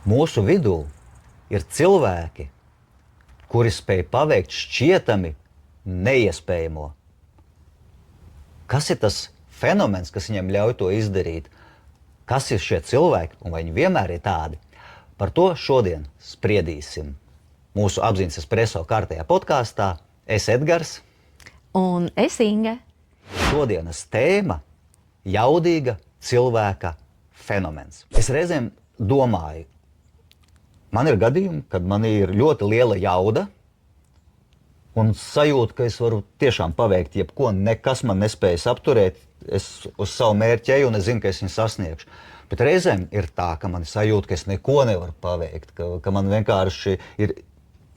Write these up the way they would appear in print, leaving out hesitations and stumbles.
Mūsu vidū ir cilvēki, kuri spēj paveikt šķietami neiespējamo. Kas ir tas fenomens, kas viņam ļauj to izdarīt? Kas ir šie cilvēki un vai viņi vienmēr ir tādi? Par to šodien spriedīsim mūsu apziņas espreso kārtajā podkāstā. Es Edgars. Un es Inga. Šodienas tēma – jaudīga cilvēka fenomens. Es reizēm domāju, man ir gadījumi, kad man ir ļoti liela jauda un sajūta, ka es varu tiešām paveikt jebko, nekas man nespējas apturēt, es uz savu mērķi eju un es zinu, ka es viņu sasniegšu. Bet reizēm ir tā, ka man ir sajūta, ka es neko nevaru paveikt, ka man vienkārši ir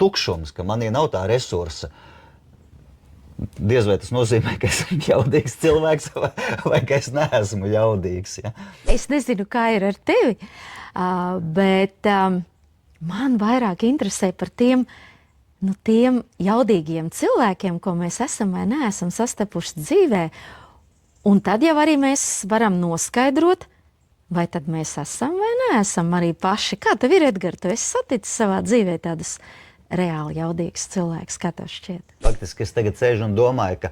tukšums, ka manī nav tā resursa. Diez vai tas nozīmē, ka esmu jaudīgs cilvēks vai ka es neesmu jaudīgs. Ja? Es nezinu, kā ir ar tevi, bet man vairāk interesē par tiem jaudīgiem cilvēkiem, ko mēs esam vai neesam sastapuši dzīvē. Un tad jau arī mēs varam noskaidrot, vai tad mēs esam vai neesam arī paši. Kā tev ir, Edgar? Tu esi saticis savā dzīvē tādus reāli jaudīgs cilvēks, kā tev šķiet? Faktiski es tagad sēžu un domāju, ka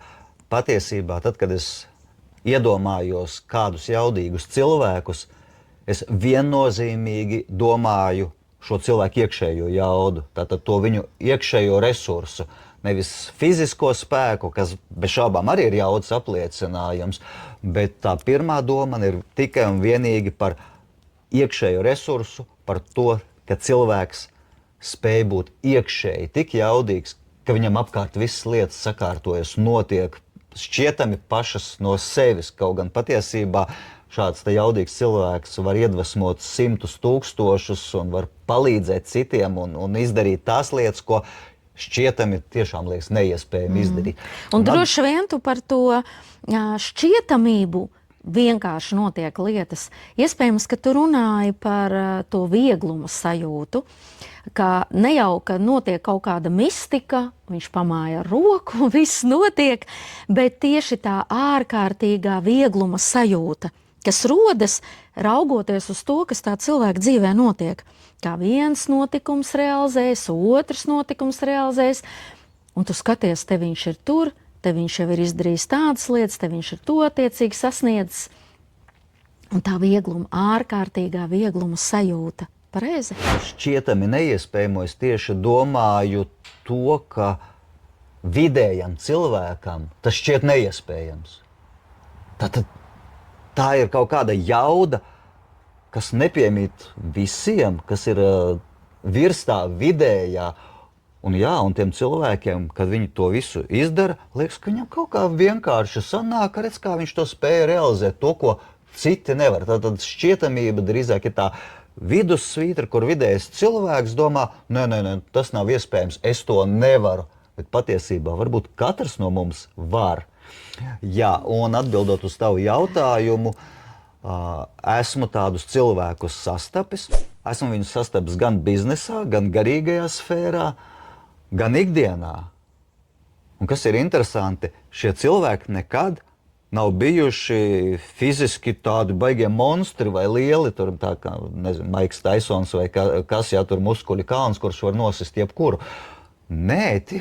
patiesībā tad, kad es iedomājos kādus jaudīgus cilvēkus, es viennozīmīgi domāju šo cilvēku iekšējo jaudu, tātad to viņu iekšējo resursu, nevis fizisko spēku, kas bez šaubām arī ir jaudas apliecinājums, bet tā pirmā doma man ir tikai un vienīgi par iekšējo resursu, par to, ka cilvēks spēj būt iekšēji tik jaudīgs, ka viņam apkārt visas lietas sakārtojas, notiek šķietami pašas no sevis. Kaut gan patiesībā šāds jaudīgs cilvēks var iedvesmot simtus tūkstošus un var palīdzēt citiem un izdarīt tās lietas, ko šķietami tiešām liekas neiespējami izdarīt. Un droši vien tu par to šķietamību vienkārši notiek lietas. Iespējams, ka tu runāji par to vieglumu sajūtu, ka ne jau, ka notiek kaut kāda mistika, viņš pamāja ar roku un viss notiek, bet tieši tā ārkārtīgā viegluma sajūta, kas rodas raugoties uz to, kas tā cilvēka dzīvē notiek. Kā viens notikums realizēs, otrs notikums realizēs, un tu skaties, te viņš ir tur, te viņš jau ir izdarījis tādas lietas, te viņš ir to attiecīgi sasniedzis. Un tā viegluma, ārkārtīgā viegluma sajūta. Pareizi? Šķietami neiespējamo es tieši domāju to, ka vidējam cilvēkam tas šķiet neiespējams. Tā ir kaut kāda jauda, kas nepiemīt visiem, kas ir virs tā vidējā. Un tiem cilvēkiem, kad viņi to visu izdara, liekas, ka viņam kaut kā vienkārši sanāk, redz, kā viņš to spēja realizēt, to, ko citi nevar. Tad šķietamība drīzāk ir tā vidussvītra, kur vidējais cilvēks domā, nē, tas nav iespējams, es to nevaru. Bet patiesībā varbūt katrs no mums var. Jā, un atbildot uz tavu jautājumu, esmu tādus cilvēkus sastapis. Esmu viņus sastapis gan biznesā, gan garīgajā sfērā, gan ikdienā. Un kas ir interesanti, šie cilvēki nekad nav bijuši fiziski tādi baigie monstri vai lieli, tur tā kā, nezinu, Maiks Taisons vai kas, tur muskuļu kalns, kurš var nosist jebkuru. Nē, tie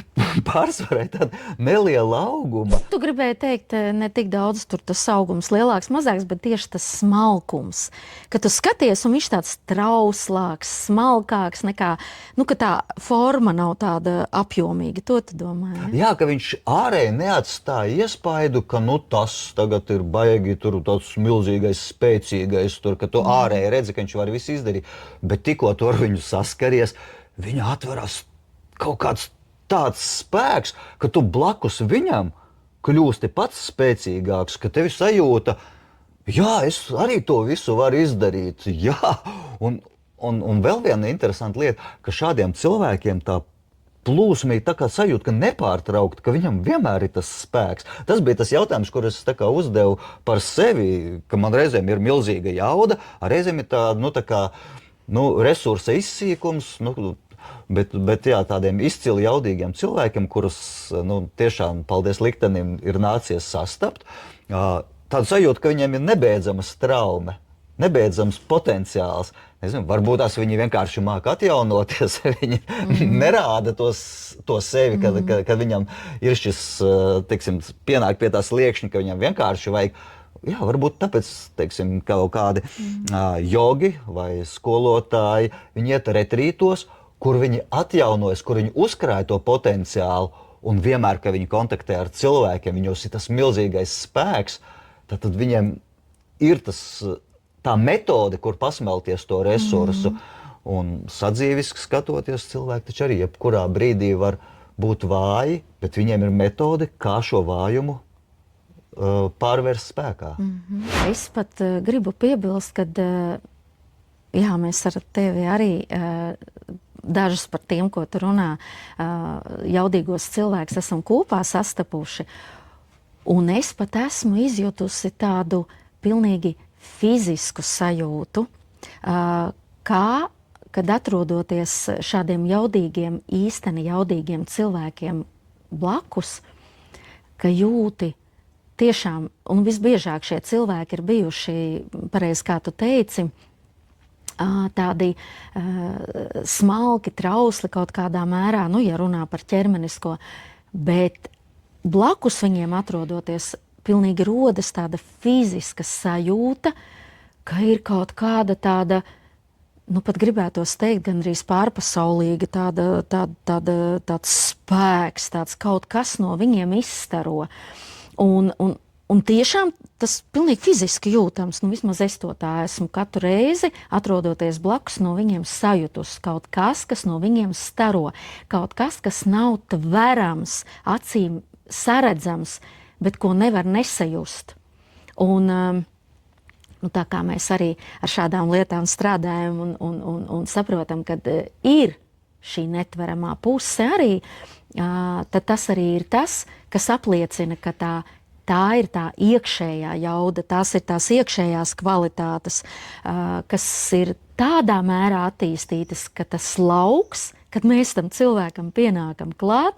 pārsvarā ir tāda neliela auguma. Tu gribēji teikt, ne tik daudz tur tas augums lielāks, mazāks, bet tieši tas smalkums. Kad tu skaties, un viņš tāds trauslāks, smalkāks nekā, ka tā forma nav tāda apjomīga. To tu domāji? Jā, ka viņš ārēji neatstāja iespaidu, ka tas tagad ir baigi, tur tāds milzīgais, spēcīgais, tur, ka tu ārēji redzi, ka viņš var visu izdarīt. Bet tikko tu ar viņu saskaries, viņa atveras kaut kāds tāds spēks, ka tu blakus viņam kļūsti pats spēcīgāks, ka tevi sajūta, es arī to visu varu izdarīt. Un vēl viena interesanta lieta, ka šādiem cilvēkiem tā plūsma ir tā kā sajūta, ka nepārtraukt, ka viņam vienmēr ir tas spēks. Tas bija tas jautājums, kur es uzdevu par sevi, ka man reizēm ir milzīga jauda, reizēm ir tā resursa izsīkums, Bet tādiem izcili jaudīgiem cilvēkiem, kurus tiešām, paldies liktenim, ir nācies sastapt, tādu sajūtu, ka viņiem ir nebeidzamas traume, nebeidzams potenciāls, Nezinu, varbūt tās viņi vienkārši māca atjaunoties, viņi nerāda to sevi, kad viņam ir šis, teiksim, pienāk pie tā sliekšņa, ka viņam vienkārši vajag. Jā, varbūt tāpēc, teiksim, kaut kādi jogi vai skolotāji, viņi iet retrītos, kur viņi atjaunojas, kur viņi uzkrāja to potenciālu, un vienmēr, kad viņi kontaktē ar cilvēkiem, viņos ir tas milzīgais spēks, tad viņiem ir tā metode, kur pasmelties to resursu. Un sadzīviski skatoties, cilvēki taču arī jebkurā brīdī var būt vāji, bet viņiem ir metode, kā šo vājumu pārvērst spēkā. Es pat gribu piebilst, ka jā, mēs ar tevi arī dažus par tiem, ko tu runā, jaudīgos cilvēkus esam kopā sastapuši. Un es pat esmu izjutusi tādu pilnīgi fizisku sajūtu, kad atrodoties šādiem jaudīgiem, īsteni jaudīgiem cilvēkiem blakus, ka jūti tiešām, un visbiežāk šie cilvēki ir bijuši, pareizi kā tu teici, tādi smalki, trausli kaut kādā mērā, nu, ja runā par ķermenisko, bet blakus viņiem atrodoties, pilnīgi rodas tāda fiziska sajūta, ka ir kaut kāda tāda, nu, pat gribētos teikt, gandrīz pārpasaulīga, tāds spēks, tāds kaut kas no viņiem izstaro. Un tiešām tas pilnīgi fiziski jūtams, nu vismaz es to tā esmu katru reizi, atrodoties blakus, no viņiem sajutus kaut kas, kas no viņiem staro, kaut kas, kas nav tverams, acīm saredzams, bet ko nevar nesajust. Un tā kā mēs arī ar šādām lietām strādājam un saprotam, ka ir šī netveramā puse arī, tad tas arī ir tas, kas apliecina, ka tā ir tā iekšējā jauda, tās ir tās iekšējās kvalitātes, kas ir tādā mērā attīstītas, ka tas lauks, kad mēs tam cilvēkam pienākam klāt,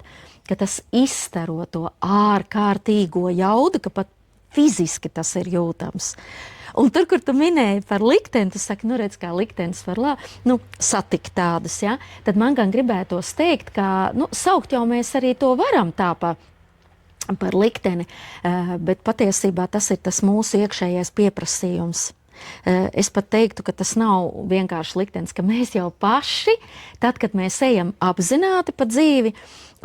ka tas izstaro to ārkārtīgo jaudu, ka pat fiziski tas ir jūtams. Un tur, kur tu minēji par likteni, tu saki, nu redz, kā liktenis var satikt tādas, ja? Tad man gan gribētos teikt, ka, saukt jau mēs arī to varam tā par likteni, bet patiesībā tas ir tas mūsu iekšējais pieprasījums. Es pat teiktu, ka tas nav vienkārši liktenis, ka mēs jau paši, tad, kad mēs ejam apzināti pa dzīvi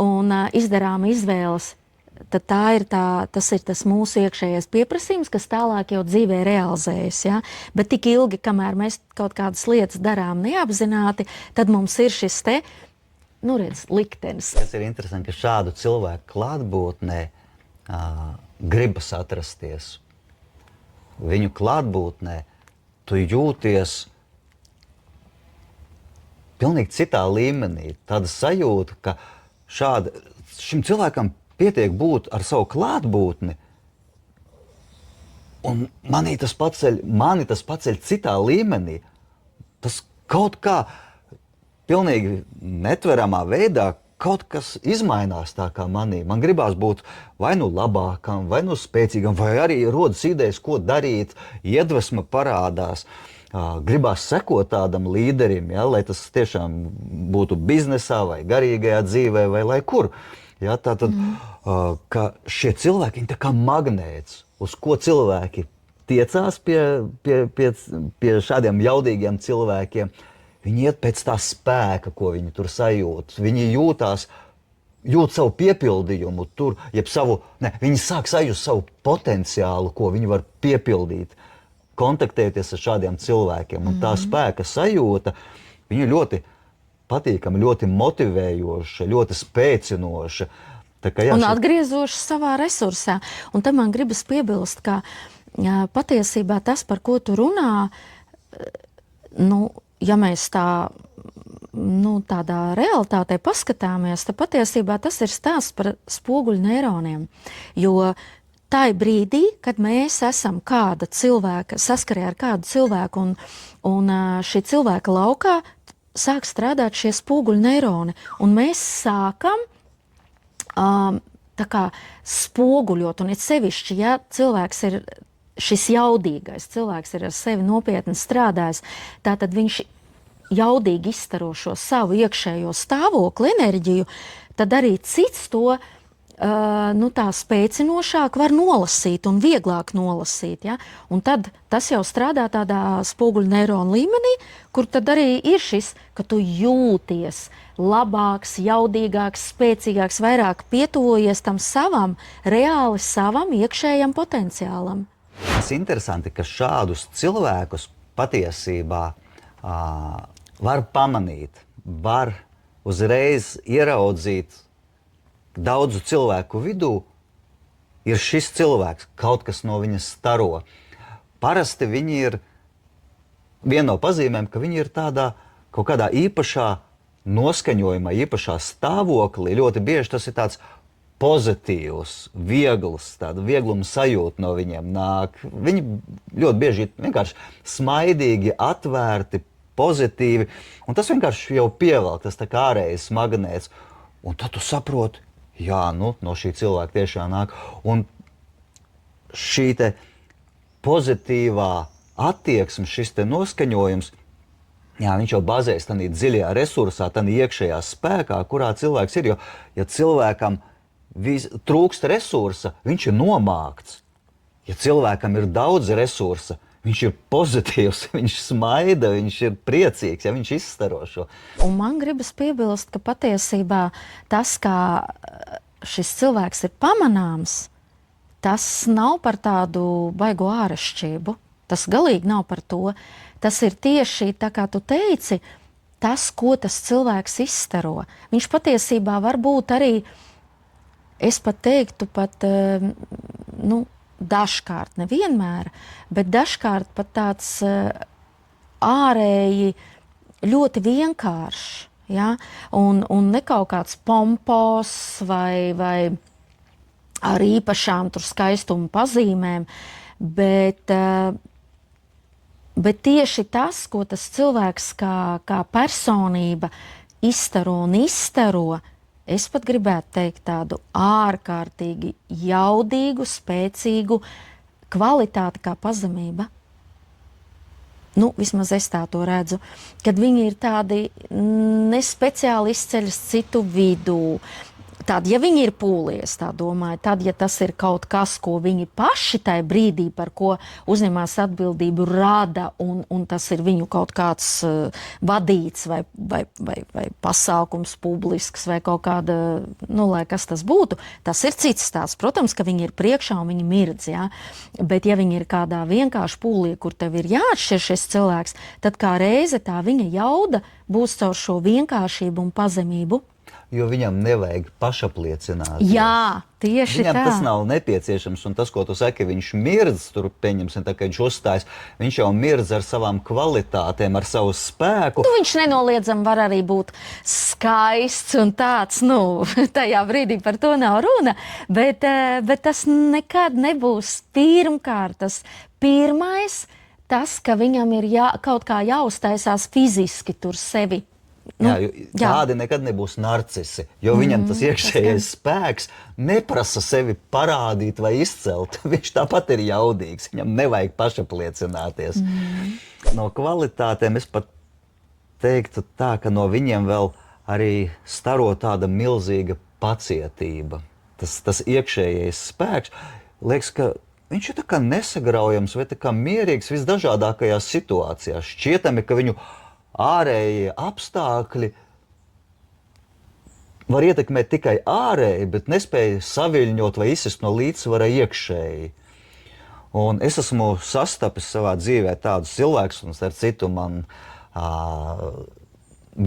un izdarām izvēles, tad tas ir tas mūsu iekšējais pieprasījums, kas tālāk jau dzīvē realizējas. Ja? Bet tik ilgi, kamēr mēs kaut kādas lietas darām neapzināti, tad mums ir šis liktenis. Tas ir interesanti, ka šādu cilvēku klātbūtnē gribas atrasties. Viņu klātbūtnē tu jūties pilnīgi citā līmenī. Tāda sajūta, ka šim cilvēkam pietiek būt ar savu klātbūtni, un mani tas paceļ citā līmenī. Tas kaut kā pilnīgi netveramā veidā kaut kas izmainās tā kā manī. Man gribās būt vai nu labākam, vai nu spēcīgam, vai arī rodas idejas, ko darīt, iedvesma parādās. Gribās sekot tādam līderim, ja, lai tas tiešām būtu biznesā vai garīgajā dzīvē vai lai kur. Ja, tātad, ka šie cilvēki ir tā kā magnēts, uz ko cilvēki tiecās pie šādiem jaudīgiem cilvēkiem. Viņi iet pēc tā spēka, ko viņi tur sajūt. Viņi jūt savu piepildījumu tur, viņi sāk sajust savu potenciālu, ko viņi var piepildīt, kontaktēties ar šādiem cilvēkiem. Un tā spēka sajūta, viņa ļoti patīkama, ļoti motivējoša, ļoti spēcinoša. Un atgriezoša savā resursā. Un te man gribas piebilst, ka patiesībā tas, par ko tu runā, ja mēs tādā realitātē paskatāmies, tad patiesībā tas ir stāsts par spoguļu neironiem. Jo tajā brīdī, kad mēs esam saskarē ar kādu cilvēku un šī cilvēka laukā, sāk strādāt šie spoguļu neironi, un mēs sākam tā kā spoguļot, un it sevišķi, ja cilvēks ir šis jaudīgais cilvēks ir ar sevi nopietni strādājis, tātad viņš jaudīgi izstaro šo savu iekšējo stāvokli, enerģiju, tad arī cits to tā spēcinošāk var nolasīt un vieglāk nolasīt. Ja? Un tad tas jau strādā tādā spoguļu neironu līmenī, kur tad arī ir šis, ka tu jūties labāks, jaudīgāks, spēcīgāks, vairāk pietuvojies tam savam, reāli savam iekšējam potenciālam. Tas ir interesanti, ka šādus cilvēkus patiesībā var pamanīt, var uzreiz ieraudzīt daudzu cilvēku vidū. Ir šis cilvēks, kaut kas no viņa staro. Parasti viņi ir, viena no pazīmēm, ka viņi ir tādā kaut kādā īpašā noskaņojumā, īpašā stāvoklī. Ļoti bieži tas ir tāds pozitīvs, viegls, tāda viegluma sajūta no viņiem nāk. Viņi ļoti bieži ir vienkārši smaidīgi, atvērti, pozitīvi, un tas vienkārši jau pievelk, tas tā kā ārējais magnēts. Un tad tu saproti, jā, no šī cilvēka tiešām nāk. Un šī te pozitīvā attieksme, šis te noskaņojums, jā, viņš jau bazējas tādā dziļajā resursā, tādā iekšējā spēkā, kurā cilvēks ir. Jo, ja cilvēkam trūkst resursa, viņš ir nomākts. Ja cilvēkam ir daudz resursa, viņš ir pozitīvs, viņš smaida, viņš ir priecīgs, ja viņš izstaro šo. Un man gribas piebilst, ka patiesībā tas, kā šis cilvēks ir pamanāms, tas nav par tādu baigo ārešķību. Tas galīgi nav par to. Tas ir tieši tā, kā tu teici, tas, ko tas cilvēks izstaro. Viņš patiesībā var būt arī, es pat teiktu, dažkārt, nevienmēr, bet dažkārt pat tāds ārēji ļoti vienkāršs, ja? Un ne kaut kāds pompos vai ar īpašām tur skaistuma pazīmēm, bet tieši tas, ko tas cilvēks kā personība izstaro un izstaro, es pat gribētu teikt tādu ārkārtīgi jaudīgu, spēcīgu kvalitāti kā pazemība. Vismaz es tā to redzu, kad viņi ir tādi nespeciāli izceļas citu vidū. Tad, ja viņi ir pūlies, tā domāju, tad, ja tas ir kaut kas, ko viņi paši tajā brīdī, par ko uzņemās atbildību, rada, un tas ir viņu kaut kāds vadīts vai pasākums publisks vai kaut kāda, lai kas tas būtu, tas ir cits stāsts. Protams, ka viņi ir priekšā un viņi mirdz, ja? Bet ja viņi ir kādā vienkārši pūlī, kur tev ir jāatšķir šis cilvēks, tad kā reize tā viņa jauda būs caur šo vienkāršību un pazemību. Jo viņam nevajag pašapliecināt. Jā, tieši viņam tā. Tas nav nepieciešams, un tas, ko tu saki, viņš mirdz, tur pieņemsim, tā kā viņš uzstājas, viņš jau mirdz ar savām kvalitātēm, ar savu spēku. Viņš nenoliedzami var arī būt skaists un tāds, tajā brīdī par to nav runa, bet tas nekad nebūs pirmkārt tas pirmais, tas, ka viņam ir kaut kā jāuztaisās fiziski tur sevi. Tādi nekad nebūs narcisi, jo viņam tas iekšējais spēks neprasa sevi parādīt vai izcelt. Viņš tāpat ir jaudīgs, viņam nevajag pašapliecināties. No kvalitātēm es pat teiktu tā, ka no viņiem vēl arī staro tāda milzīga pacietība. Tas iekšējais spēks, liekas, ka viņš ir tā kā nesagraujams vai tā kā mierīgs visdažādākajās situācijās. Šķietami, ka viņu ārējie apstākļi var ietekmēt tikai ārēji, bet nespēja saviļņot vai izsist no līdzsvara iekšēji. Un es esmu sastapis savā dzīvē tādus cilvēkus, un starp citu man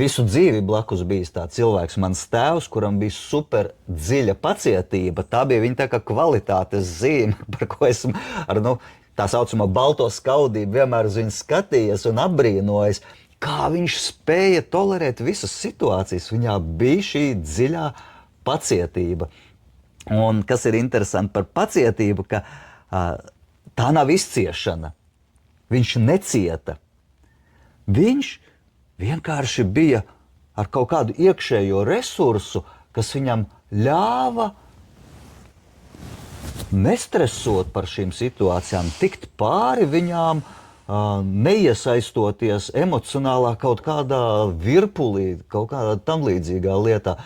visu dzīvi blakus bijis tāds cilvēks, mans tēvs, kuram bija super dziļa pacietība. Tā bija viņa tā kā kvalitātes zīme, par ko esmu ar tā saucamo balto skaudību vienmēr uz viņu skatījies un apbrīnojis. Kā viņš spēja tolerēt visas situācijas, viņā bija šī dziļā pacietība. Un kas ir interesanti par pacietību, ka tā nav izciešana. Viņš necieta. Viņš vienkārši bija ar kaut kādu iekšējo resursu, kas viņam ļāva nestresot par šīm situācijām, tikt pāri viņām, neiesaistoties emocionālā kaut kādā virpulī, kaut kādā tam līdzīgā lietā.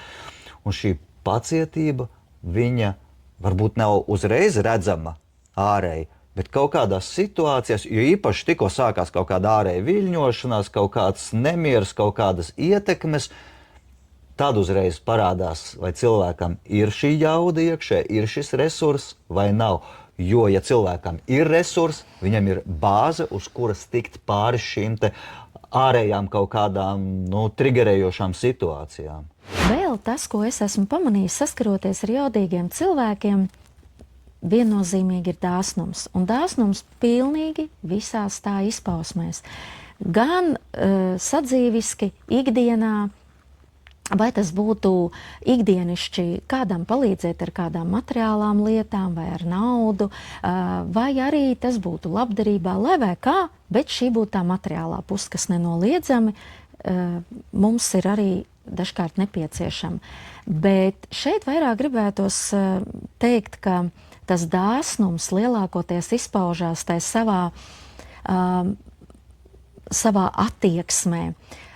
Un šī pacietība, viņa varbūt nav uzreiz redzama ārēji, bet kaut kādās situācijās, jo īpaši tikko sākās kaut kāda ārēja viļņošanās, kaut kāds nemieris, kaut kādas ietekmes, tad uzreiz parādās, vai cilvēkam ir šī jauda iekšē, ir šis resurss vai nav. Jo, ja cilvēkam ir resurss, viņam ir bāze, uz kuras tikt pāri šīm te ārējām kaut kādām triggerējošām situācijām. Vēl tas, ko es esmu pamanījis, saskaroties ar jaudīgiem cilvēkiem, viennozīmīgi ir dāsnums. Un dāsnums pilnīgi visās tā izpausmēs. Gan sadzīviski, ikdienā, vai tas būtu ikdienišķi kādam palīdzēt ar kādām materiālām lietām vai ar naudu, vai arī tas būtu labdarībā, lai vai kā, bet šī būtu tā materiālā puse, kas nenoliedzami mums ir arī dažkārt nepieciešama. Bet šeit vairāk gribētos teikt, ka tas dāsnums lielākoties izpaužās tai savā attieksmē,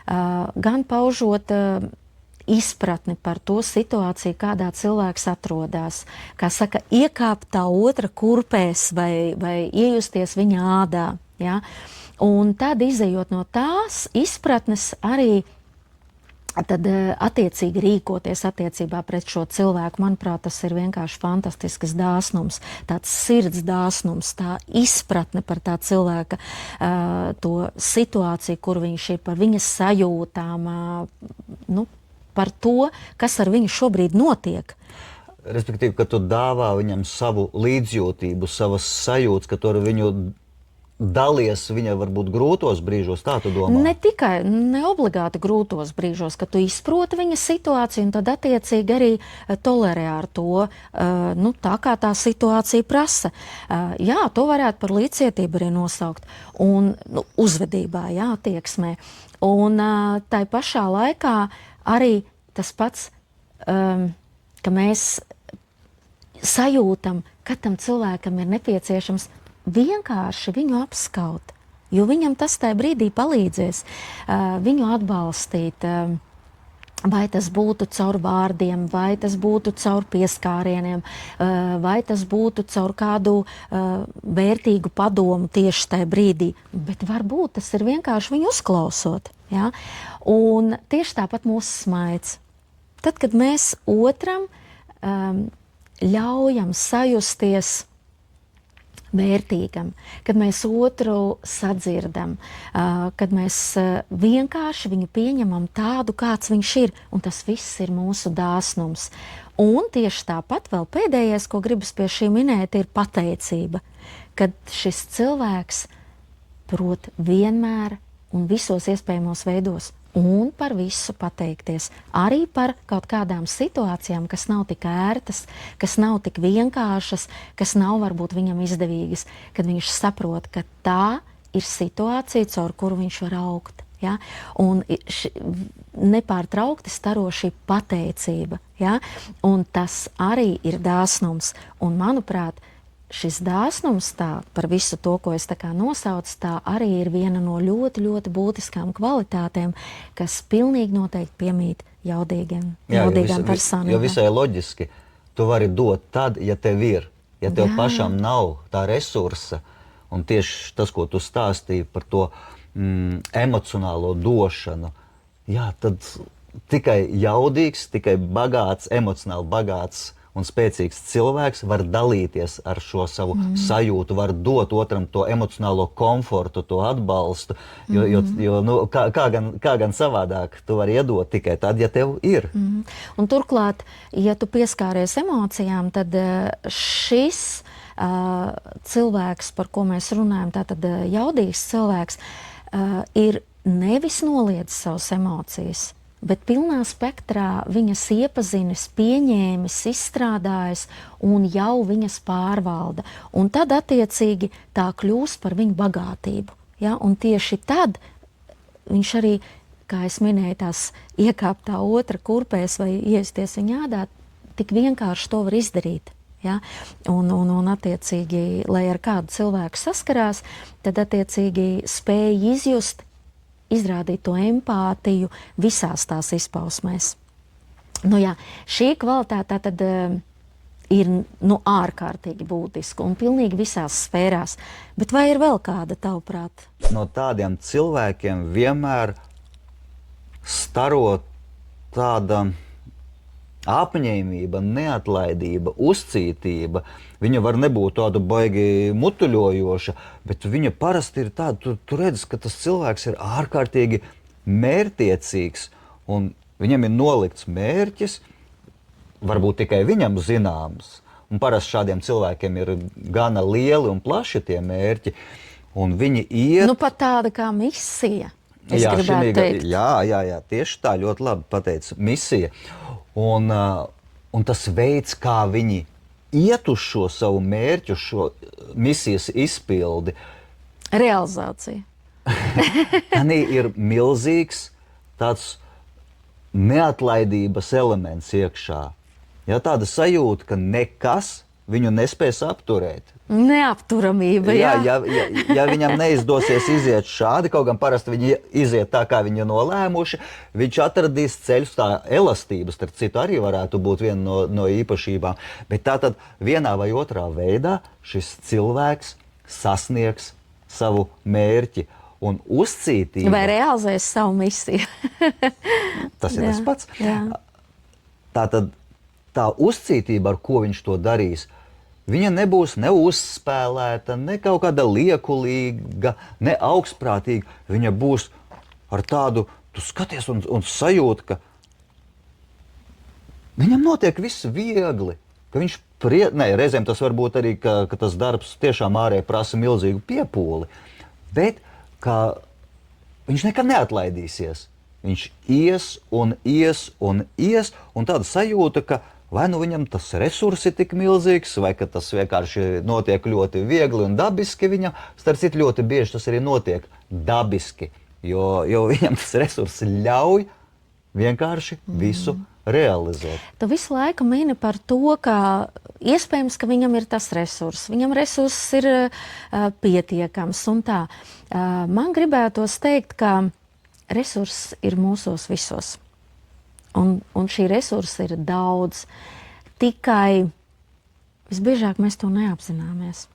gan paužot izpratni par to situāciju, kādā cilvēks atrodas. Kā saka, iekāpt tā otra kurpēs vai iejusties viņa ādā. Ja? Un tad, izejot no tās izpratnes, arī tad attiecīgi rīkoties attiecībā pret šo cilvēku. Manuprāt, tas ir vienkārši fantastisks dāsnums, tāds sirds dāsnums, tā izpratne par tā cilvēka to situāciju, kur viņš ir, par viņa sajūtām, par to, kas ar viņu šobrīd notiek. Respektīvi, ka tu dāvā viņam savu līdzjūtību, savas sajūtas, ka tu ar viņu dalies viņa varbūt grūtos brīžos, tā tu domā? Ne tikai, ne obligāti grūtos brīžos, ka tu izproti viņa situāciju un tad attiecīgi arī tolerē ar to, tā kā tā situācija prasa. Jā, to varētu par līdzcietību arī nosaukt. Un uzvedībā, jā, attieksmē. Un tai pašā laikā arī tas pats, ka mēs sajūtam, ka tam cilvēkam ir nepieciešams vienkārši viņu apskaut, jo viņam tas tajā brīdī palīdzēs viņu atbalstīt. Vai tas būtu caur vārdiem, vai tas būtu caur pieskārieniem, vai tas būtu caur kādu vērtīgu padomu tieši tajā brīdī. Bet varbūt tas ir vienkārši viņu uzklausot. Ja? Un tieši tāpat mūsu smaids. Tad, kad mēs otram ļaujam sajusties vērtīgam, kad mēs otru sadzirdam, kad mēs vienkārši viņu pieņemam tādu, kāds viņš ir, un tas viss ir mūsu dāsnums. Un tieši tāpat vēl pēdējais, ko gribas pie šī minēt, ir pateicība, kad šis cilvēks prot vienmēr un visos iespējamos veidos un par visu pateikties. Arī par kaut kādām situācijām, kas nav tik ērtas, kas nav tik vienkāršas, kas nav varbūt viņam izdevīgas, kad viņš saprot, ka tā ir situācija, caur kuru viņš var augt. Ja? Un nepārtraukti staro šī pateicība. Ja? Un tas arī ir dāsnums. Un, manuprāt, šis dāsnums tā, par visu to, ko es tā kā nosaucu, tā arī ir viena no ļoti, ļoti būtiskām kvalitātēm, kas pilnīgi noteikti piemīt jaudīgām personībām. Jo visai loģiski, tu vari dot tad, ja tev ir. Ja tev pašam nav tā resursa, un tieši tas, ko tu stāstīji par to emocionālo došanu, jā, tad tikai jaudīgs, tikai bagāts, emocionāli bagāts un spēcīgs cilvēks var dalīties ar šo savu sajūtu, var dot otram to emocionālo komfortu, to atbalstu, jo kā gan savādāk tu vari iedot tikai tad, ja tev ir. Un turklāt, ja tu pieskāries emocijām, tad šis cilvēks, par ko mēs runājam, tātad jaudīgs cilvēks, ir nevis noliedzis savas emocijas, bet pilnā spektrā viņas iepazinis, pieņēmis, izstrādājis un jau viņas pārvalda. Un tad attiecīgi tā kļūst par viņu bagātību. Ja? Un tieši tad viņš arī, kā es minēju, tās iekāpt tā otra kurpēs vai iesties viņa ādā, tik vienkārši to var izdarīt. Ja? Un attiecīgi, lai ar kādu cilvēku saskarās, tad attiecīgi spēja izjust, izrādīt to empātiju visās tās izpausmēs. Nu jā, šī kvalitāte tad ir ārkārtīgi būtiska un pilnīgi visās sfērās. Bet vai ir vēl kāda, tavuprāt? No tādiem cilvēkiem vienmēr staro tāda apņēmība, neatlaidība, uzcītība. Viņa var nebūt tāda baigi mutuļojoša, bet viņa parasti ir tāda, tu redzi, ka tas cilvēks ir ārkārtīgi mērķtiecīgs, un viņam ir nolikts mērķis, varbūt tikai viņam zināms. Un parasti šādiem cilvēkiem ir gana lieli un plaši tie mērķi, un viņi iet... Nu, pat tāda kā misija, es gribētu teikt. Jā, tieši tā, ļoti labi pateica, misija. Un tas veids, kā viņi iet uz šo savu mērķu, šo misijas izpildi. Realizācija. Tanī ir milzīgs tāds neatlaidības elements iekšā. Ja, tāda sajūta, ka nekas viņu nespēs apturēt. Neapturamība, jā. Ja viņam neizdosies iziet šādi, kaut gan parasti viņi iziet tā, kā viņi nolēmuši, viņš atradīs ceļus, tā elastības, starp citu, arī varētu būt viena no īpašībām. Bet tātad vienā vai otrā veidā šis cilvēks sasniegs savu mērķi un uzcītība. Vai realizēs savu misiju. Tas ir tas pats. Jā. Tātad tā uzcītība, ar ko viņš to darīs, viņa nebūs ne uzspēlēta, ne kaut kāda liekulīga, ne augstprātīga. Viņa būs ar tādu, tu skaties un sajūti, ka viņam notiek viss viegli, ka viņš reizēm tas var būt arī, ka tas darbs tiešām ārēji prasa milzīgu piepūli, bet ka viņš nekad neatlaidīsies. Viņš ies un ies un ies, un tāda sajūta, ka vai nu viņam tas resursi tik milzīgs, vai ka tas vienkārši notiek ļoti viegli un dabiski viņam. Starp citu, ļoti bieži tas arī notiek dabiski, jo viņam tas resursi ļauj vienkārši visu realizēt. Tu visu laiku mini par to, ka iespējams, ka viņam ir tas resurs. Viņam resurss ir pietiekams un tā. Man gribētos teikt, ka resurss ir mūsos visos. Un šī resursa ir daudz. Tikai visbiežāk mēs to neapzināmies.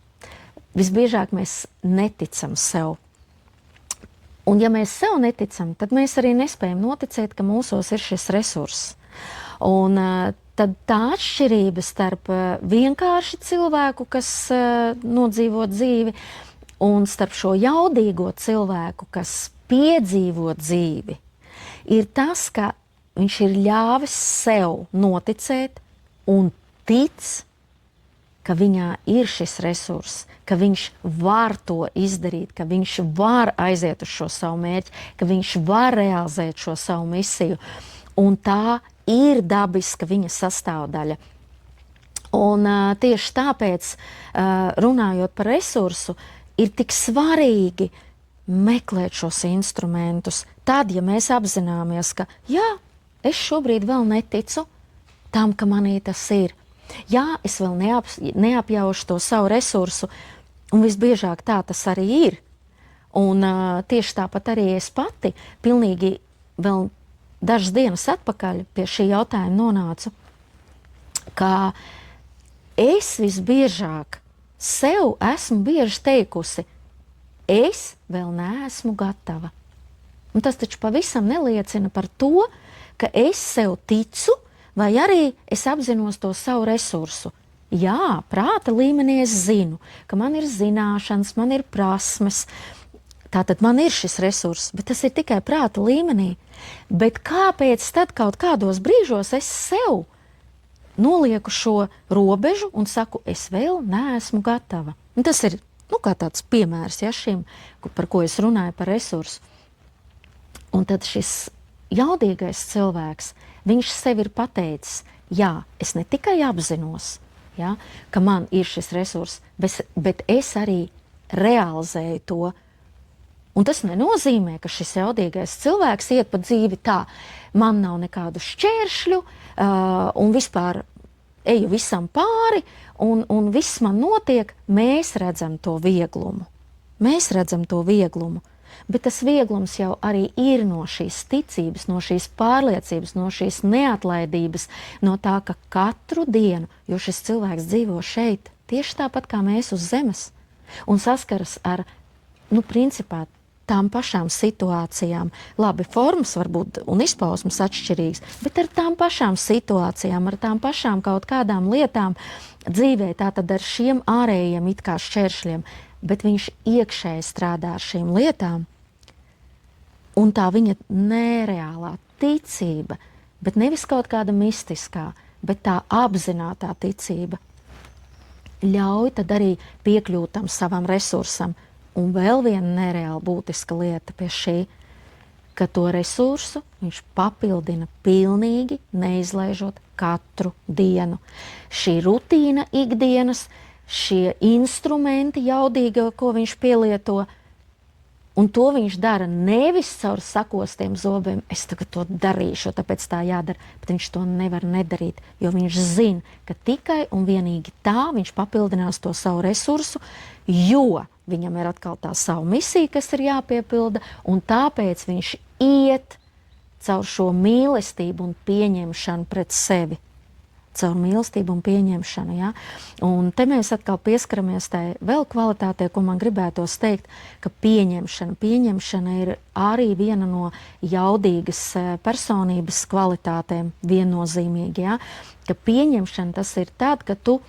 Visbiežāk mēs neticam sev. Un ja mēs sev neticam, tad mēs arī nespējam noticēt, ka mūsos ir šis resurss. Un tad tā atšķirība starp vienkārši cilvēku, kas nodzīvo dzīvi, un starp šo jaudīgo cilvēku, kas piedzīvo dzīvi, ir tas, ka viņš ir ļāvis sev noticēt un tic, ka viņā ir šis resurss, ka viņš var to izdarīt, ka viņš var aiziet uz šo savu mērķi, ka viņš var realizēt šo savu misiju. Un tā ir dabiska viņa sastāvdaļa. Un tieši tāpēc, runājot par resursu, ir tik svarīgi meklēt šos instrumentus. Tad, ja mēs apzināmies, ka jā, es šobrīd vēl neticu tam, ka manī tas ir. Jā, es vēl neapjaušu to savu resursu, un visbiežāk tā tas arī ir. Un tieši tāpat arī es pati pilnīgi vēl dažas dienas atpakaļ pie šī jautājuma nonācu, ka es visbiežāk sev esmu bieži teikusi, es vēl neesmu gatava. Un tas taču pavisam neliecina par to, ka es sev ticu, vai arī es apzinos to savu resursu. Jā, prāta līmenī es zinu, ka man ir zināšanas, man ir prasmes, tātad man ir šis resurss, bet tas ir tikai prāta līmenī. Bet kāpēc tad kaut kādos brīžos es sev nolieku šo robežu un saku, es vēl neesmu gatava? Un tas ir kā tāds piemērs, ja, šim, par ko es runāju, par resursu. Un tad šis jaudīgais cilvēks, viņš sev ir pateicis, jā, es ne tikai apzinos, ja, ka man ir šis resurss, bet es arī realizēju to. Un tas nenozīmē, ka šis jaudīgais cilvēks iet pa dzīvi tā, man nav nekādu šķēršļu un vispār eju visam pāri, un viss man notiek, mēs redzam to vieglumu. Mēs redzam to vieglumu. Bet tas vieglums jau arī ir no šīs ticības, no šīs pārliecības, no šīs neatlaidības, no tā, ka katru dienu, jo šis cilvēks dzīvo šeit, tieši tāpat kā mēs uz zemes, un saskaras ar, principā, tām pašām situācijām. Labi, formas varbūt un izpausmes atšķirīgas, bet ar tām pašām situācijām, ar tām pašām kaut kādām lietām dzīvē, tātad ar šiem ārējiem it kā šķēršļiem, bet viņš iekšēji strādā ar šīm lietām. Un tā viņa nereālā ticība, bet nevis kaut kāda mistiskā, bet tā apzinātā ticība, ļauj tad arī piekļūt tam savam resursam. Un vēl viena nereāli būtiska lieta pie šī, ka to resursu viņš papildina pilnīgi neizlaižot katru dienu. Šī rutīna ikdienas, šie instrumenti jaudīgi, ko viņš pielieto, un to viņš dara nevis caur sakostiem zobiem, es tagad to darīšu, tāpēc tā jādara, bet viņš to nevar nedarīt, jo viņš zina, ka tikai un vienīgi tā viņš papildinās to savu resursu, jo viņam ir atkal tā savu misiju, kas ir jāpiepilda, un tāpēc viņš iet caur šo mīlestību un pieņemšanu pret sevi. Caur mīlestību un pieņemšanu. Ja? Un te mēs atkal pieskaramies tai vēl kvalitātei, ko man gribētos teikt, ka pieņemšana ir arī viena no jaudīgas personības kvalitātēm viennozīmīgi. Ja? Ka pieņemšana tas ir tad, ka tu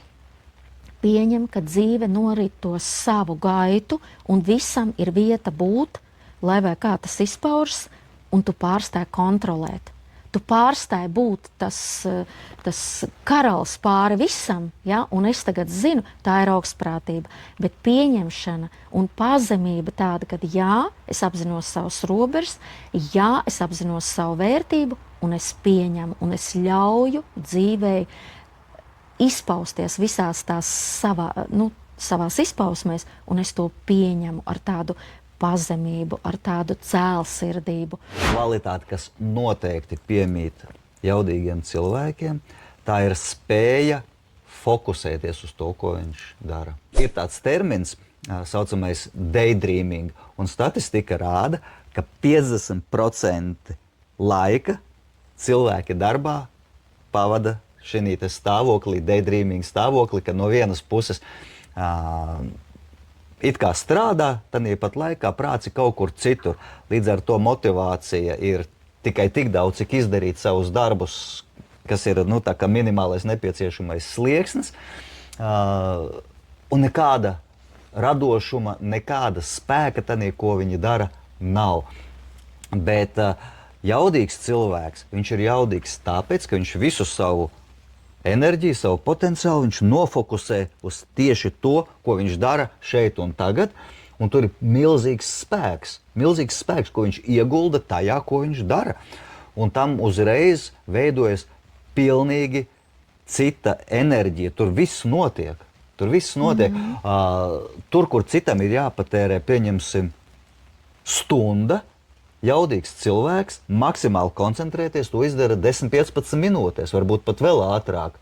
pieņem, ka dzīve norit to savu gaitu un visam ir vieta būt, lai vai kā tas izpaužas, un tu pārstāji kontrolēt. Tu pārstāji būt tas karalis pāri visam, ja? Un es tagad zinu, tā ir augstprātība, bet pieņemšana un pazemība tāda, ka jā, es apzinos savus robežas, jā, es apzinos savu vērtību, un es pieņemu, un es ļauju dzīvei izpausties visās tās savās izpausmēs, un es to pieņemu ar tādu pazemību, ar tādu cēlsirdību. Kvalitāte, kas noteikti piemīt jaudīgiem cilvēkiem, tā ir spēja fokusēties uz to, ko viņš dara. Ir tāds termins, saucamais daydreaming, un statistika rāda, ka 50% laika cilvēki darbā pavada šī stāvoklī, daydreaming stāvoklī, ka no vienas puses it kā strādā, tad pat laikā prāts ir kaut kur citur. Līdz ar to motivācija ir tikai tik daudz, cik izdarīt savus darbus, kas ir tā kā minimālais nepieciešamais slieksnis, un nekāda radošuma, nekāda spēka tanī, ko viņi dara, nav. Bet jaudīgs cilvēks, viņš ir jaudīgs tāpēc, ka viņš visu savu enerģiju, savu potenciālu viņš nofokusē uz tieši to, ko viņš dara šeit un tagad, un tur ir milzīgs spēks, ko viņš iegulda tajā, ko viņš dara. Un tam uzreiz veidojas pilnīgi cita enerģija, tur viss notiek. Tur, kur citam ir jāpatērē, pieņemsim, stunda, jaudīgs cilvēks, maksimāli koncentrēties, to izdara 10-15 minūtēs, varbūt pat vēl ātrāk.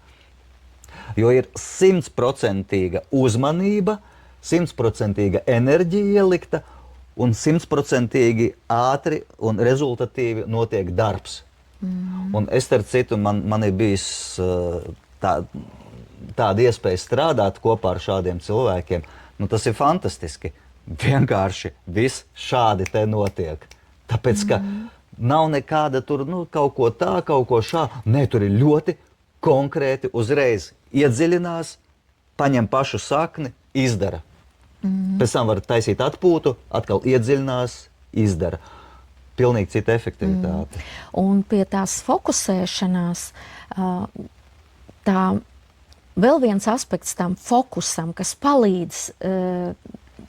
Jo ir 100% uzmanība, 100% enerģija ielikta un 100% ātri un rezultatīvi notiek darbs. Un es, starp citu, man ir bijis tāda iespēja strādāt kopā ar šādiem cilvēkiem. Tas ir fantastiski. Vienkārši viss šādi te notiek. Tāpēc, ka nav nekāda tur kaut ko tā, kaut ko šā. Nē, tur ir ļoti konkrēti uzreiz iedziļinās, paņem pašu sakni, izdara. Pēc tam var taisīt atpūtu, atkal iedziļinās, izdara. Pilnīgi cita efektivitāte. Un pie tās fokusēšanās, tā vēl viens aspekts tam fokusam, kas palīdz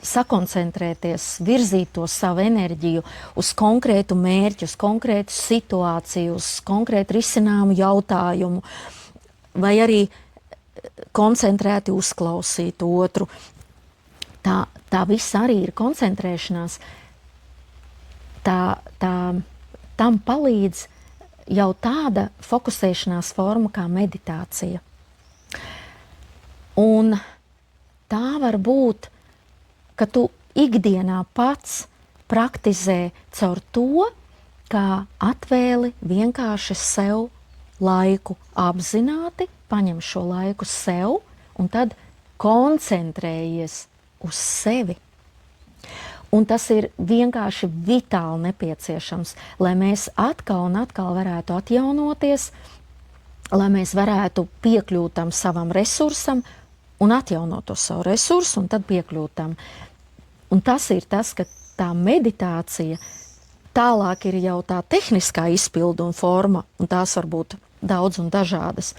sakoncentrēties, virzīt to savu enerģiju uz konkrētu mērķu, uz konkrētu situāciju, uz konkrētu risinājumu jautājumu, vai arī koncentrēti uzklausīt otru. Tā viss arī ir koncentrēšanās. Tam palīdz jau tāda fokusēšanās forma kā meditācija. Un tā var būt, ka tu ikdienā pats praktizē caur to, kā atvēli vienkārši sev laiku apzināti, paņem šo laiku sev un tad koncentrējies uz sevi. Un tas ir vienkārši vitāli nepieciešams, lai mēs atkal un atkal varētu atjaunoties, lai mēs varētu piekļūt tam savam resursam un atjaunot to savu resursu un tad piekļūt tam. Un tas ir tas, ka tā meditācija tālāk ir jau tā tehniskā izpildu un forma, un tās var būt daudz un dažādas.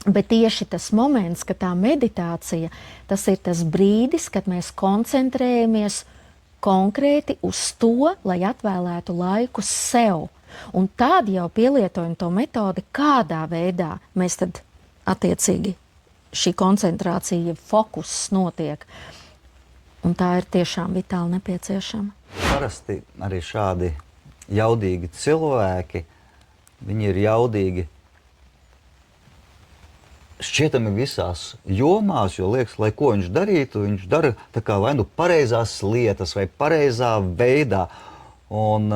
Bet tieši tas moments, ka tā meditācija, tas ir tas brīdis, kad mēs koncentrējamies konkrēti uz to, lai atvēlētu laiku sev. Un tad jau pielietojam to metodi, kādā veidā mēs tad attiecīgi šī koncentrācija, fokus notiek. Un tā ir tiešām vitāli nepieciešama. Parasti arī šādi jaudīgi cilvēki, viņi ir jaudīgi šķietami visās jomās, jo liekas, lai ko viņš darītu, viņš dara tā kā vai nu pareizās lietas vai pareizā veidā. Un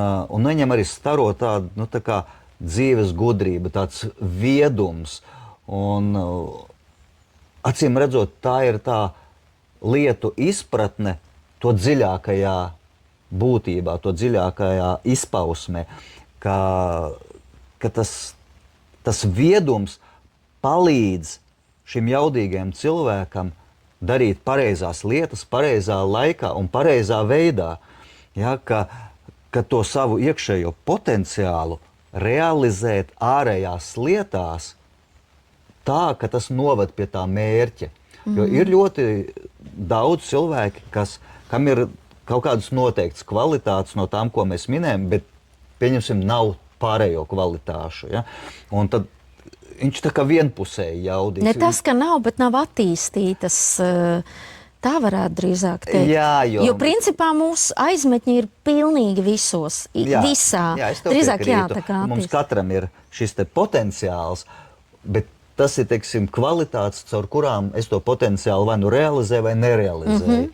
viņam arī staro tāda, nu, tā kā dzīves gudrība, tāds viedums. Un acīm redzot, tā ir tā lietu izpratne to dziļākajā būtībā, to dziļākajā izpausmē, ka tas viedums palīdz šim jaudīgajam cilvēkam darīt pareizās lietas, pareizā laikā un pareizā veidā. Ja, ka to savu iekšējo potenciālu realizēt ārējās lietās tā, ka tas noved pie tā mērķa. Jo ir ļoti daudz cilvēki, kam ir kaut kādas noteiktas kvalitātes no tām, ko mēs minējam, bet, pieņemsim, nav pārējo kvalitāšu. Ja? Un tad viņš tā kā vienpusēji jaudīgs. Ne tas, ka nav, bet nav attīstītas, tā varētu drīzāk teikt. Jā, jo principā mūsu aizmetņi ir pilnīgi visos, visā. Jā, es tev drīzāk, piekrītu. tā kā Mums katram ir šis te potenciāls, bet tas ir, teiksim, kvalitātes, caur kurām es to potenciālu vai nu realizēju vai nerealizēju.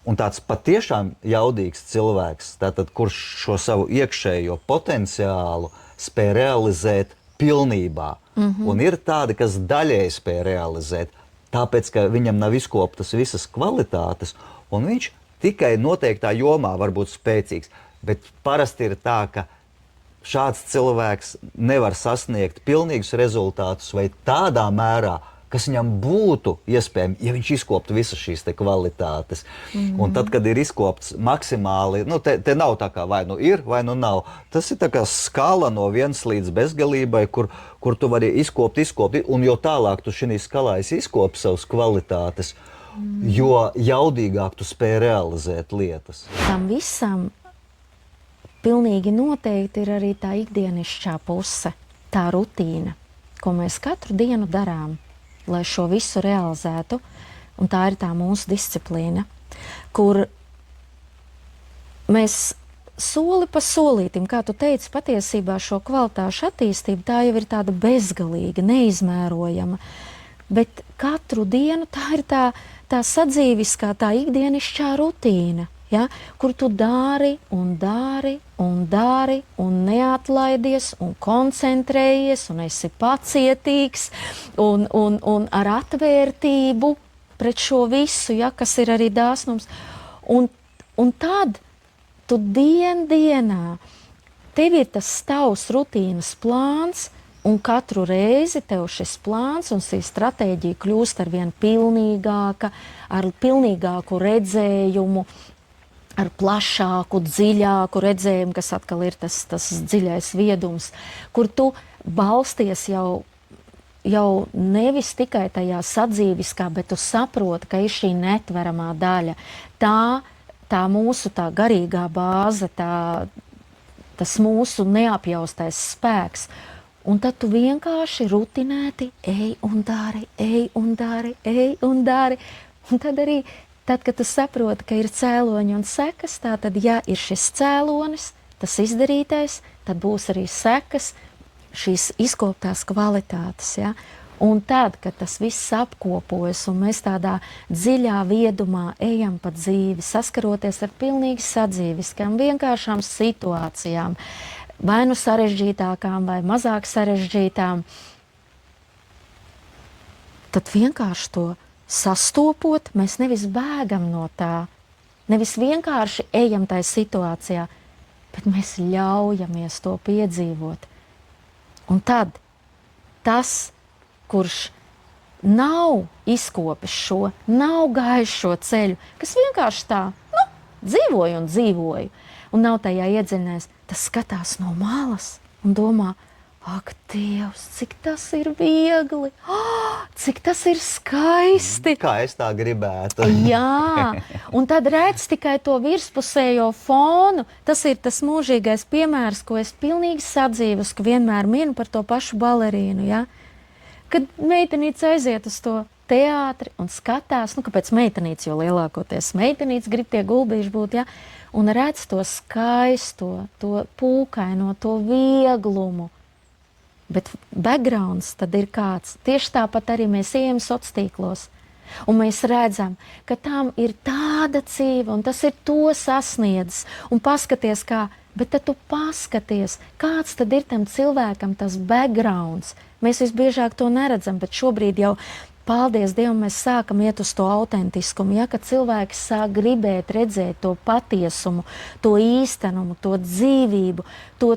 Un tāds patiešām jaudīgs cilvēks, tātad, kurš šo savu iekšējo potenciālu spēj realizēt pilnībā. Un ir tādi, kas daļēji spēj realizēt, tāpēc, ka viņam nav izkoptas visas kvalitātes, un viņš tikai noteiktā jomā var būt spēcīgs. Bet parasti ir tā, ka šāds cilvēks nevar sasniegt pilnīgus rezultātus vai tādā mērā, kas viņam būtu iespējams, ja viņš izkoptu visas šīs te kvalitātes. Un tad, kad ir izkopts maksimāli, nu, te nav tā kā vai nu ir, vai nu nav. Tas ir tā kā skala no 1 līdz bezgalībai, kur tu vari izkopt, un jo tālāk tu šī skalā izkopi savas kvalitātes, jo jaudīgāk tu spēj realizēt lietas. Tam visam pilnīgi noteikti ir arī tā ikdienišķā puse, tā rutīna, ko mēs katru dienu darām, lai šo visu realizētu, un tā ir tā mūsu disciplīna, kur mēs soli pa solītim, kā tu teici, patiesībā šo kvalitāšu attīstību, tā jau ir tāda bezgalīga, neizmērojama, bet katru dienu tā ir tā sadzīviskā, tā ikdienišķā rutīna. Ja, kur tu dari un neatlaidies un koncentrējies un esi pacietīgs un ar atvērtību pret šo visu, ja, kas ir arī dāsnums. Un tad tu dienā, tev ir tas tavs rutīnas plāns, un katru reizi tev šis plāns un šī stratēģija kļūst arvien pilnīgāka, ar pilnīgāku redzējumu, ar plašāku, dziļāku redzējumu, kas atkal ir tas dziļais viedums, kur tu balsties jau nevis tikai tajā sadzīviskā, bet tu saproti, ka ir šī netveramā daļa. Tā mūsu tā garīgā bāze, tas mūsu neapjaustais spēks. Un tad tu vienkārši rutinēti ej un dari. Un tad arī tad, kad tu saproti, ka ir cēloņi un sekas, tad, ja ir šis cēlonis, tas izdarītais, tad būs arī sekas, šīs izkoptās kvalitātes. Ja? Un tad, kad tas viss apkopojas un mēs tādā dziļā viedumā ejam pa dzīvi, saskaroties ar pilnīgi sadzīviskām, vienkāršām situācijām, vai nu sarežģītākām, vai mazāk sarežģītām, tad vienkārši to sastopot, mēs nevis bēgam no tā, nevis vienkārši ejam tajā situācijā, bet mēs ļaujamies to piedzīvot. Un tad tas, kurš nav izkopis šo, nav gājis šo ceļu, kas vienkārši tā, dzīvoju un dzīvoju, un nav tajā iedziļinājies, tas skatās no malas un domā, ak, Dievs, cik tas ir viegli, cik tas ir skaisti. Kā es tā gribētu. Jā, un tad redz tikai to virspusējo fonu. Tas ir tas mūžīgais piemērs, ko es pilnīgi sadzīvesku vienmēr minu par to pašu balerīnu. Ja? Kad meitenīca aiziet uz to teātri un skatās, kāpēc meitenīca, jo lielākoties meitenīca grib tie gulbīši būt, ja? Un redz to skaisto, to pūkaino, to vieglumu. Bet backgrounds tad ir kāds. Tieši tāpat arī mēs ejam sociālos tīklos. Un mēs redzam, ka tam ir tāda dzīve, un tas ir to sasniedzis. Un paskaties, kā, bet tad tu paskaties, kāds tad ir tam cilvēkam tas backgrounds. Mēs visbiežāk to neredzam, bet šobrīd jau, paldies Dievam, mēs sākam iet uz to autentiskumu. Ja, kad cilvēki sāk gribēt redzēt to patiesumu, to īstenumu, to dzīvību, to,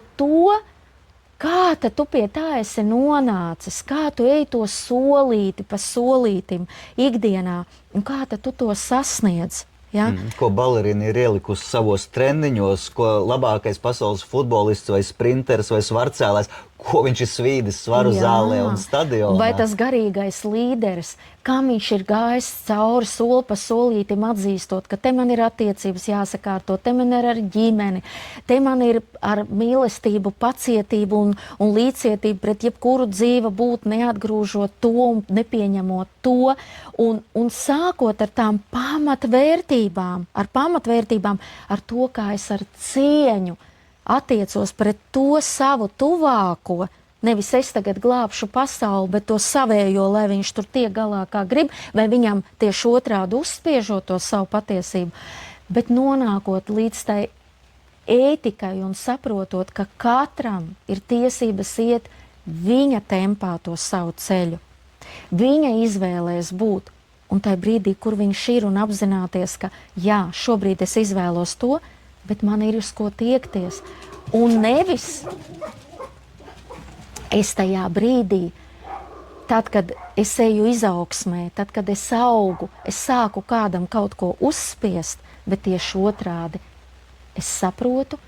kā tad tu pie tā esi nonācis, kā tu ej to solīti pa solītim ikdienā, un kā tad tu to sasniedz? Ja? Ko balerīna ir ielikusi savos treniņos, ko labākais pasaules futbolists vai sprinteris vai svarcēlājs, ko viņš ir svīdis svaru zālē un stadionā. Vai tas garīgais līderis, kam viņš ir gājis cauri soli pa solītim, atzīstot, ka te man ir attiecības jāsakārto, te man ir ar ģimeni, te man ir ar mīlestību, pacietību un līdzcietību pret jebkuru dzīva būt, neatgrūžot to un nepieņemot to, un sākot ar tām pamatvērtībām, ar to, kā es ar cieņu attiecos pret to savu tuvāko, nevis es tagad glābšu pasauli, bet to savējo, lai viņš tur tiek galā kā grib, vai viņam tieši otrādi uzspiežot to savu patiesību, bet nonākot līdz tai ētikai un saprotot, ka katram ir tiesības iet viņa tempā to savu ceļu. Viņa izvēlēs būt, un tajā brīdī, kur viņš ir, un apzināties, ka jā, šobrīd es izvēlos to, bet man ir uz ko tiekties. Un nevis es tajā brīdī, tad, kad es eju izaugsmē, tad, kad es augu, es sāku kādam kaut ko uzspiest, bet tieši otrādi. Es saprotu,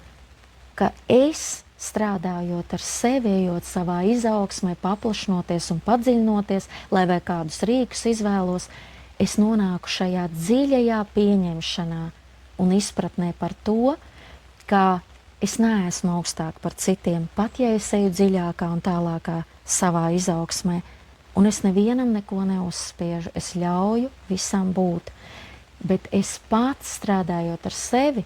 ka es, strādājot ar sevi, ejot savā izaugsmē, paplašinoties un padziļinoties, lai vai kādus rīkus izvēlos, es nonāku šajā dziļajā pieņemšanā un izpratnē par to, ka es neesmu augstāk par citiem, pat ja es eju dziļākā un tālākā savā izaugsmē. Un es nevienam neko neuzspiežu, es ļauju visam būt. Bet es pats, strādājot ar sevi,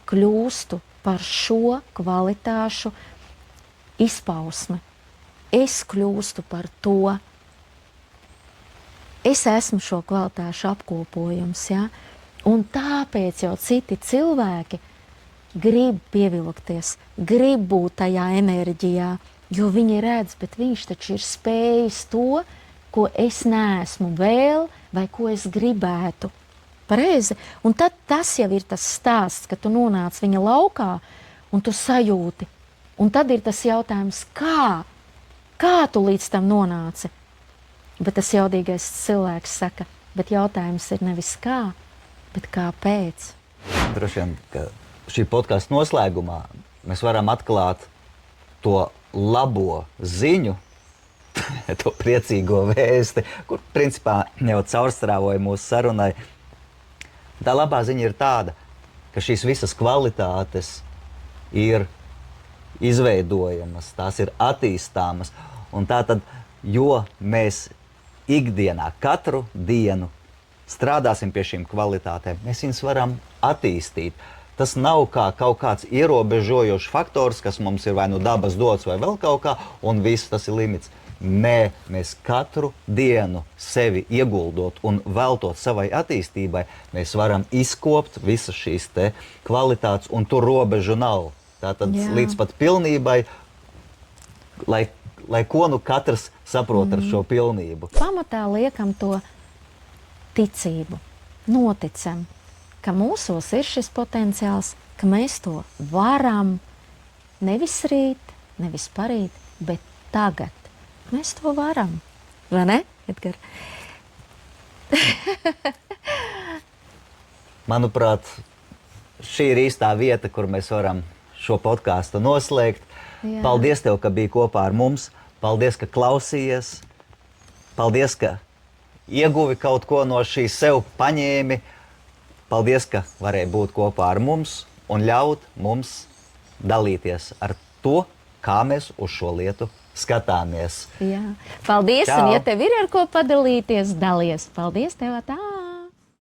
kļūstu par šo kvalitāšu izpausmi. Es kļūstu par to. Es esmu šo kvalitāšu apkopojums, ja? Un tāpēc jau citi cilvēki grib pievilkties, grib būt tajā enerģijā, jo viņi redz, bet viņš taču ir spējis to, ko es neesmu vēl, vai ko es gribētu. Pareizi. Un tad tas jau ir tas stāsts, ka tu nonāc viņa laukā un tu sajūti. Un tad ir tas jautājums, kā tu līdz tam nonāci? Bet tas jaudīgais cilvēks saka, bet jautājums ir nevis kā, bet kāpēc. Droši vien, ka šī podkāsta noslēgumā mēs varam atklāt to labo ziņu, to priecīgo vēsti, kur principā jau caurstrāvoja mūsu sarunai. Tā labā ziņa ir tāda, ka šīs visas kvalitātes ir izveidojamas, tās ir attīstāmas. Un tātad, jo mēs ikdienā, katru dienu strādāsim pie šīm kvalitātēm, mēs viņus varam attīstīt. Tas nav kā kaut kāds ierobežojošs faktors, kas mums ir vai nu dabas dots vai vēl kaut kā, un viss tas ir limits. Nē, mēs katru dienu sevi ieguldot un veltot savai attīstībai, mēs varam izkopt visas šīs te kvalitātes, un tur robežu nav. Tātad Jā. līdz pat pilnībai, lai ko nu katrs saprot ar šo pilnību. Pamatā liekam to ticību, noticam, ka mūsos ir šis potenciāls, ka mēs to varam nevis rīt, nevis parīt, bet tagad. Mēs to varam, vai ne, Edgar? Manuprāt, šī ir īstā vieta, kur mēs varam šo podkāstu noslēgt. Jā. Paldies tev, ka biji kopā ar mums. Paldies, ka klausījies. Paldies, ka ieguvi kaut ko no šī sev paņēmi. Paldies, ka varēji būt kopā ar mums un ļaut mums dalīties ar to, kā mēs uz šo lietu skatāmies. Jā. Paldies, Čau. un ja tev ir ar ko padalīties, dalies. Paldies tev tā!